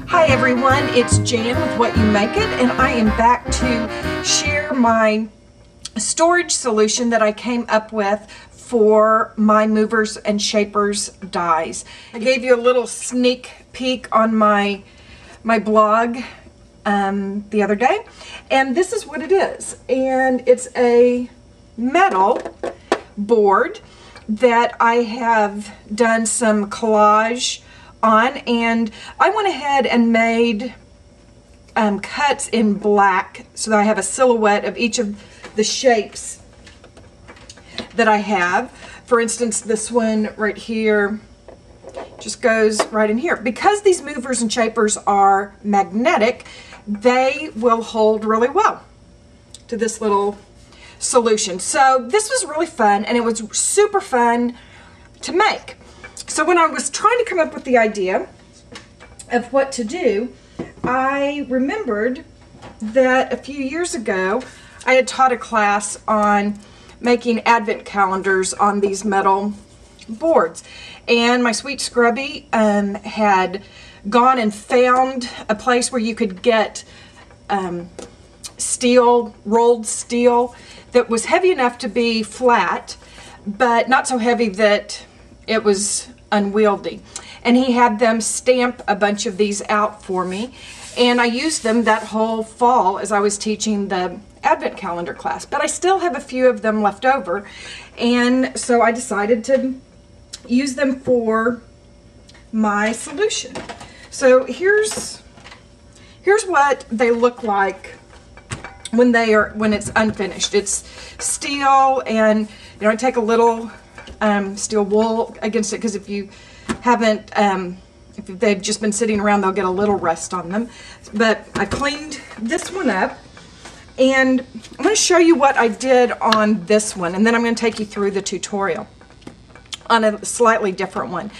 Hi everyone, it's Jan with What You Make It, and I am back to share my storage solution that I came up with for my movers and shapers dies. I gave you a little sneak peek on my blog the other day, and this is what it is. And it's a metal board that I have done some collage on, and I went ahead and made cuts in black so that I have a silhouette of each of the shapes that I have. For instance, this one right here just goes right in here. Because these movers and shapers are magnetic, they will hold really well to this little solution. So this was really fun, and it was super fun to make. So when I was trying to come up with the idea of what to do, I remembered that a few years ago I had taught a class on making advent calendars on these metal boards, and my sweet scrubby had gone and found a place where you could get steel, rolled steel that was heavy enough to be flat, but not so heavy that it was unwieldy. And he had them stamp a bunch of these out for me, and I used them that whole fall as I was teaching the advent calendar class. But I still have a few of them left over, and so I decided to use them for my solution. So here's what they look like when it's unfinished. It's steel, and I take a little steel wool against it, because if you haven't, if they've just been sitting around, they'll get a little rust on them. But I cleaned this one up, and I'm going to show you what I did on this one, and then I'm going to take you through the tutorial on a slightly different one.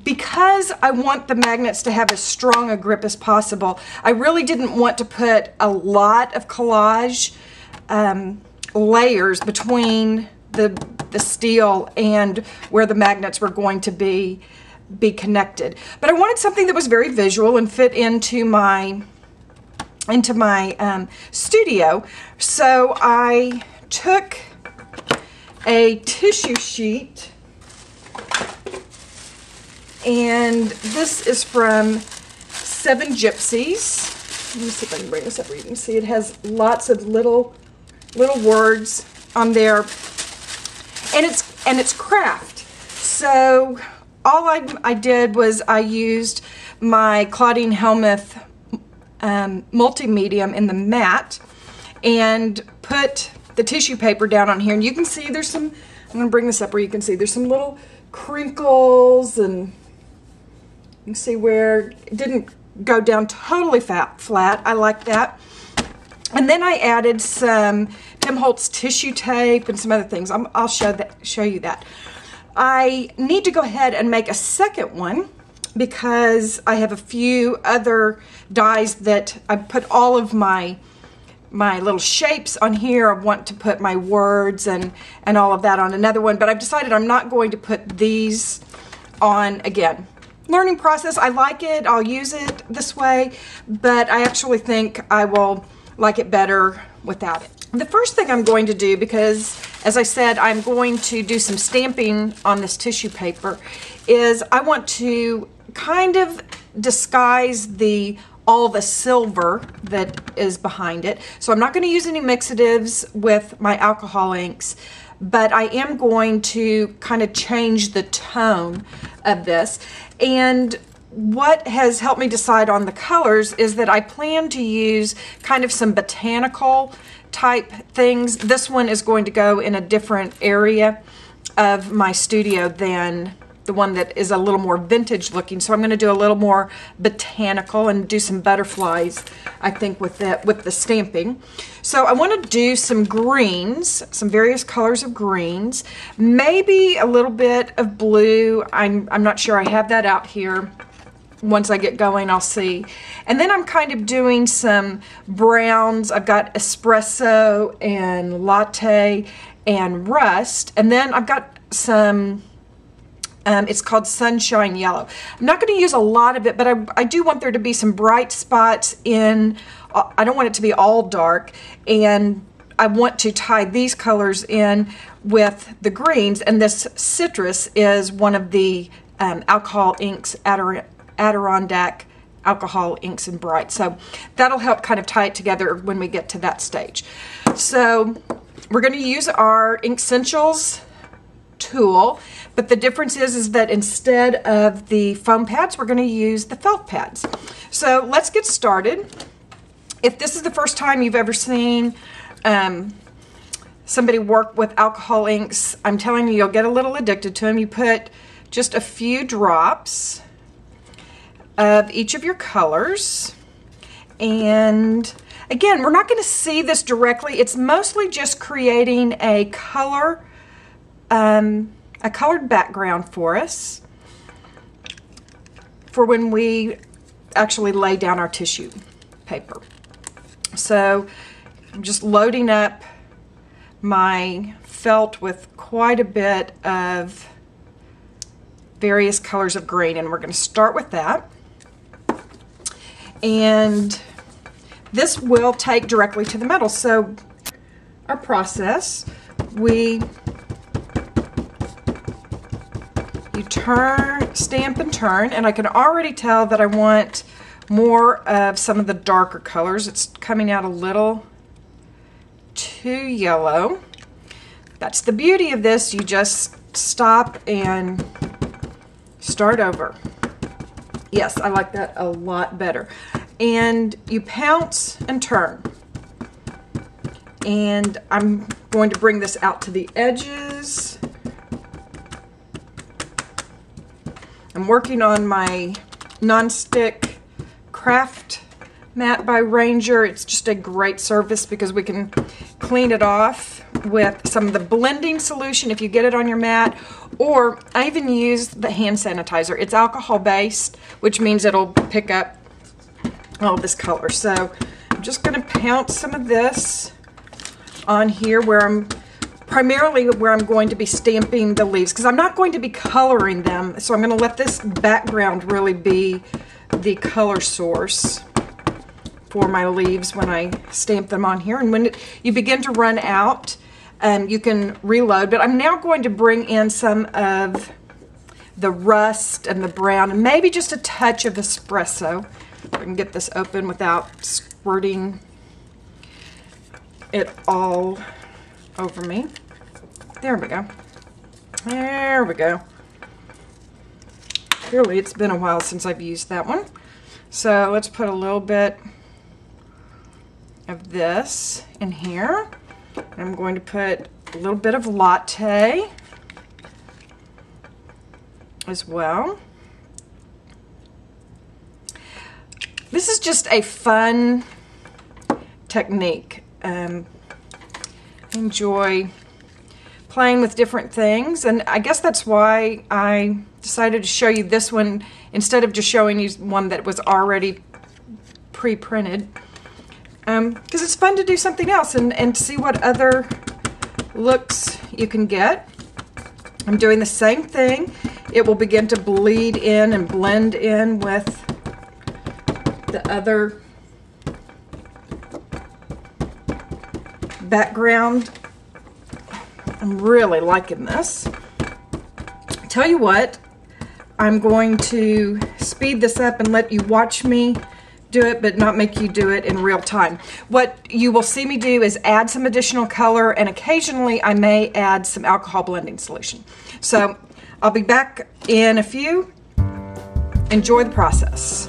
Because I want the magnets to have as strong a grip as possible, I really didn't want to put a lot of collage layers between the steel and where the magnets were going to be connected. But I wanted something that was very visual and fit into my studio. So I took a tissue sheet, and this is from 7 Gypsies. Let me see if I can bring this up where you can see it has lots of little words on there, and it's craft. So all I did was I used my Claudine Helmuth multi-medium in the matte and put the tissue paper down on here, and you can see there's some, I'm going to bring this up where you can see there's some little crinkles, and you can see where it didn't go down totally flat. I like that. And then I added some Tim Holtz tissue tape and some other things. I'll show you that. I need to go ahead and make a second one, because I have a few other dies that I put all of my little shapes on here. I want to put my words and all of that on another one, but I've decided I'm not going to put these on again. Learning process. I like it. I'll use it this way, but I actually think I will like it better without it. The first thing I'm going to do, because as I said, I'm going to do some stamping on this tissue paper, is I want to kind of disguise all the silver that is behind it. So I'm not going to use any mixatives with my alcohol inks, but I am going to kind of change the tone of this. And what has helped me decide on the colors is that I plan to use kind of some botanical type things. This one is going to go in a different area of my studio than the one that is a little more vintage looking. So I'm going to do a little more botanical and do some butterflies, I think, with the stamping. So I want to do some greens, some various colors of greens, maybe a little bit of blue. I'm not sure. I have that out here. Once I get going, I'll see. And then I'm kind of doing some browns. I've got espresso and latte and rust. And then I've got some It's called Sunshine Yellow. I'm not going to use a lot of it, but I do want there to be some bright spots in. I don't want it to be all dark, and I want to tie these colors in with the greens, and this citrus is one of the alcohol inks, Adirondack alcohol inks and bright. So that'll help kind of tie it together when we get to that stage. So we're going to use our Inkessentials tool, but the difference is that instead of the foam pads, we're going to use the felt pads. So let's get started. If this is the first time you've ever seen somebody work with alcohol inks, I'm telling you, you'll get a little addicted to them. You put just a few drops of each of your colors, and again, we're not going to see this directly. It's mostly just creating a color, a colored background for us for when we actually lay down our tissue paper. So I'm just loading up my felt with quite a bit of various colors of green, and we're going to start with that. And this will take directly to the metal. So our process, you turn, stamp and turn, and I can already tell that I want more of some of the darker colors. It's coming out a little too yellow. That's the beauty of this. You just stop and start over. Yes, I like that a lot better. And you pounce and turn. And I'm going to bring this out to the edges. I'm working on my nonstick craft mat by Ranger. It's just a great service because we can clean it off with some of the blending solution if you get it on your mat, or I even use the hand sanitizer. It's alcohol based, which means it'll pick up all this color. So I'm just going to pounce some of this on here where I'm primarily where I'm going to be stamping the leaves, because I'm not going to be coloring them. So I'm going to let this background really be the color source for my leaves when I stamp them on here. And when you begin to run out, you can reload. But I'm now going to bring in some of the rust and the brown, and maybe just a touch of espresso. I can get this open without squirting it all over me. There we go. There we go. Clearly it's been a while since I've used that one. So let's put a little bit of this in here. I'm going to put a little bit of latte as well. This is just a fun technique. I enjoy playing with different things, and I guess that's why I decided to show you this one instead of just showing you one that was already pre-printed, because it's fun to do something else and see what other looks you can get. I'm doing the same thing. It will begin to bleed in and blend in with the other background. I'm really liking this. Tell you what, I'm going to speed this up and let you watch me do it, but not make you do it in real time. What you will see me do is add some additional color, and occasionally I may add some alcohol blending solution. So I'll be back in a few. Enjoy the process.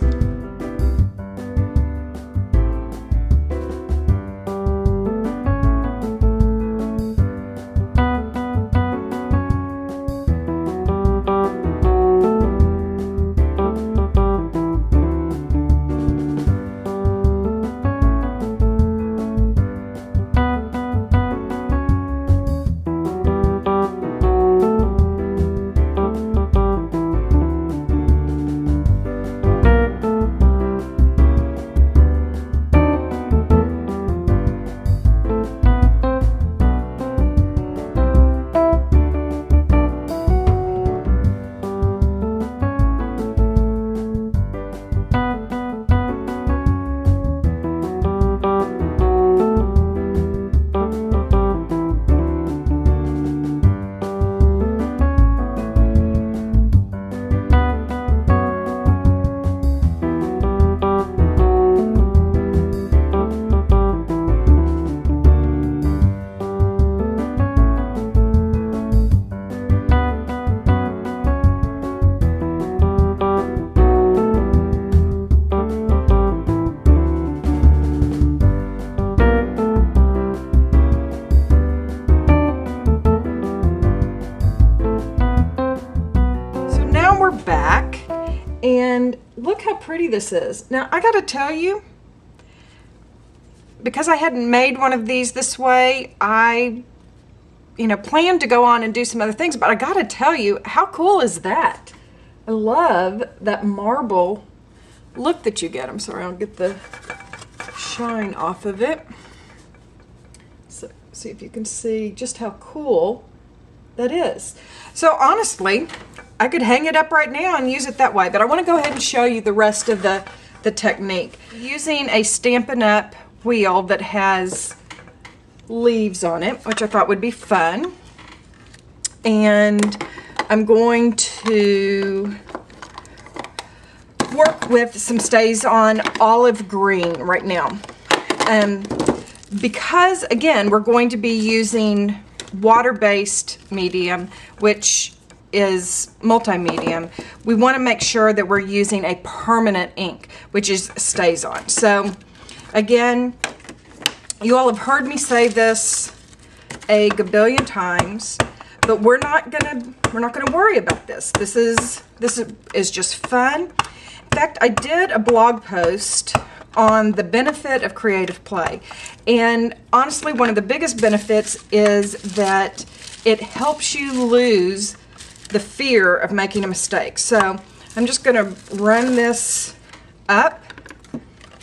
And look how pretty this is. Now, I gotta tell you, because I hadn't made one of these this way, I, planned to go on and do some other things, but I gotta tell you, how cool is that? I love that marble look that you get. I'm sorry, I'll get the shine off of it. So, see if you can see just how cool that is. So honestly, I could hang it up right now and use it that way, but I want to go ahead and show you the rest of the technique. Using a Stampin' Up! Wheel that has leaves on it, which I thought would be fun. And I'm going to work with some stays on olive green right now. Because, again, we're going to be using water-based medium, which is multi-medium, we want to make sure that we're using a permanent ink, which is stays on. So, again, you all have heard me say this a gabillion times, but we're not gonna worry about this. This is just fun. In fact, I did a blog post on the benefit of creative play, and honestly, one of the biggest benefits is that it helps you lose the fear of making a mistake. So I'm just gonna run this up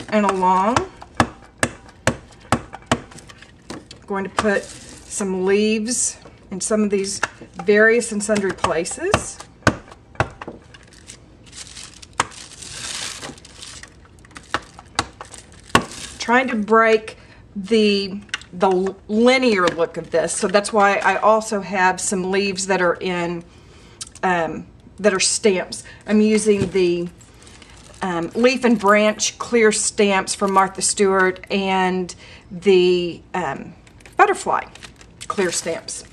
and along. Going to put some leaves in some of these various and sundry places. Trying to break the linear look of this, so that's why I also have some leaves that are in that are stamps. I'm using the leaf and branch clear stamps from Martha Stewart and the butterfly clear stamps.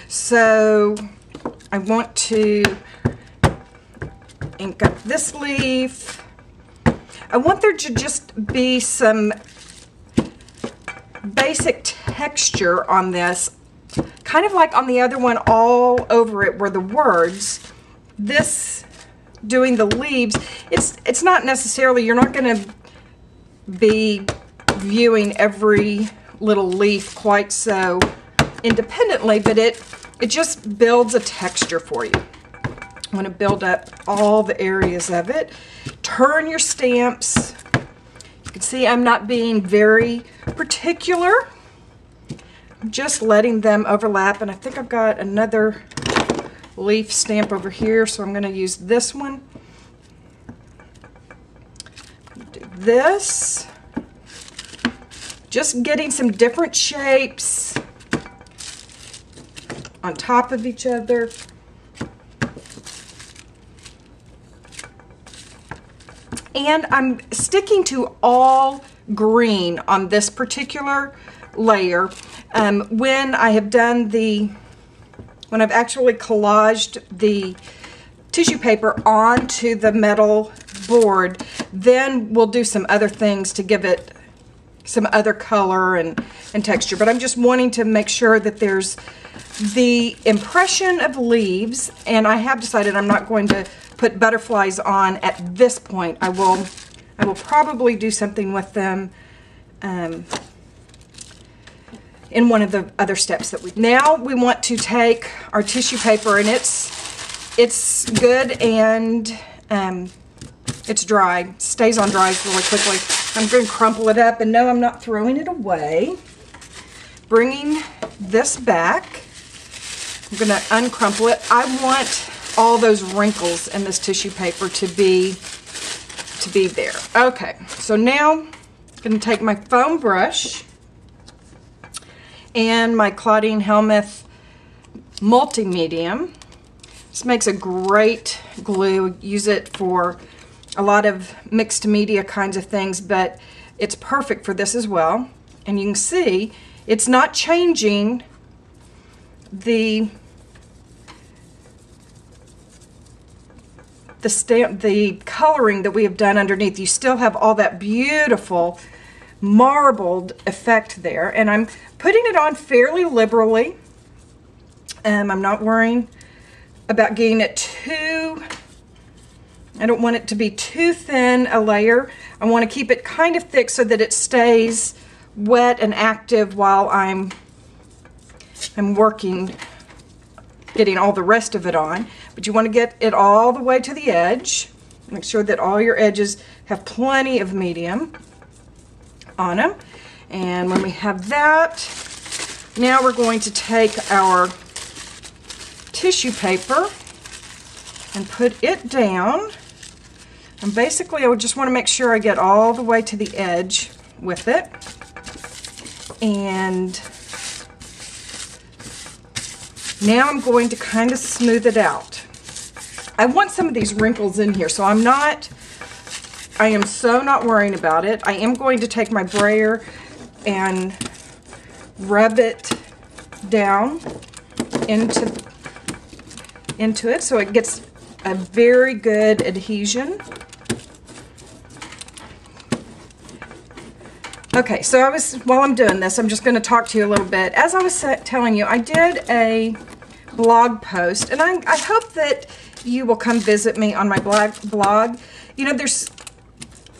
So I want to ink up this leaf. I want there to just be some basic texture on this, kind of like on the other one. All over it were the words. This, doing the leaves, it's not necessarily, you're not going to be viewing every little leaf quite so independently, but it just builds a texture for you. I want to build up all the areas of it. Turn your stamps. You can see I'm not being very particular. I'm just letting them overlap, and I think I've got another leaf stamp over here, so I'm going to use this one. Do this. Just getting some different shapes on top of each other. And I'm sticking to all green on this particular layer. When I have done when I've actually collaged the tissue paper onto the metal board, then we'll do some other things to give it some other color and texture. But I'm just wanting to make sure that there's the impression of leaves, and I have decided I'm not going to put butterflies on at this point. I will probably do something with them in one of the other steps that now we want to take our tissue paper, and it's good and it's dry. Stays on dries really quickly. I'm going to crumple it up, and no, I'm not throwing it away. Bringing this back, I'm going to uncrumple it. I want all those wrinkles in this tissue paper to be there. Okay, so now I'm going to take my foam brush and my Claudine Helmuth multi-medium. This makes a great glue. Use it for a lot of mixed media kinds of things, but it's perfect for this as well. And you can see it's not changing the coloring that we have done underneath. You still have all that beautiful marbled effect there, and I'm putting it on fairly liberally. I'm not worrying about getting it too I don't want it to be too thin a layer. I want to keep it kind of thick so that it stays wet and active while I'm working, getting all the rest of it on. But you want to get it all the way to the edge. Make sure that all your edges have plenty of medium on them. And when we have that, now we're going to take our tissue paper and put it down. And basically I would just want to make sure I get all the way to the edge with it. And now I'm going to kind of smooth it out. I want some of these wrinkles in here, so I am so not worrying about it. I am going to take my brayer and rub it down into it so it gets a very good adhesion. Okay, so while I'm doing this, I'm just going to talk to you a little bit. As I was telling you, I did a blog post, and I hope that you will come visit me on my blog. You know,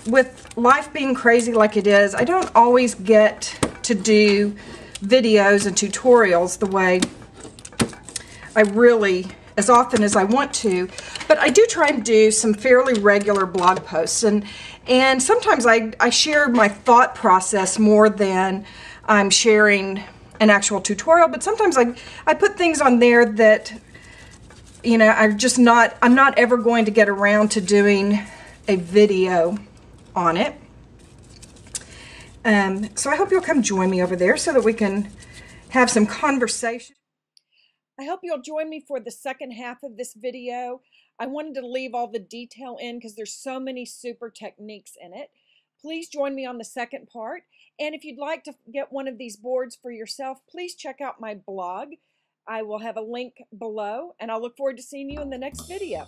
with life being crazy like it is, I don't always get to do videos and tutorials the way as often as I want to, but I do try and do some fairly regular blog posts, and sometimes I share my thought process more than I'm sharing an actual tutorial, but sometimes I put things on there that, you know, I'm not ever going to get around to doing a video on it. So I hope you'll come join me over there so that we can have some conversation. I hope you'll join me for the second half of this video. I wanted to leave all the detail in because there's so many super techniques in it. Please join me on the second part. And if you'd like to get one of these boards for yourself, please check out my blog. I will have a link below, and I'll look forward to seeing you in the next video.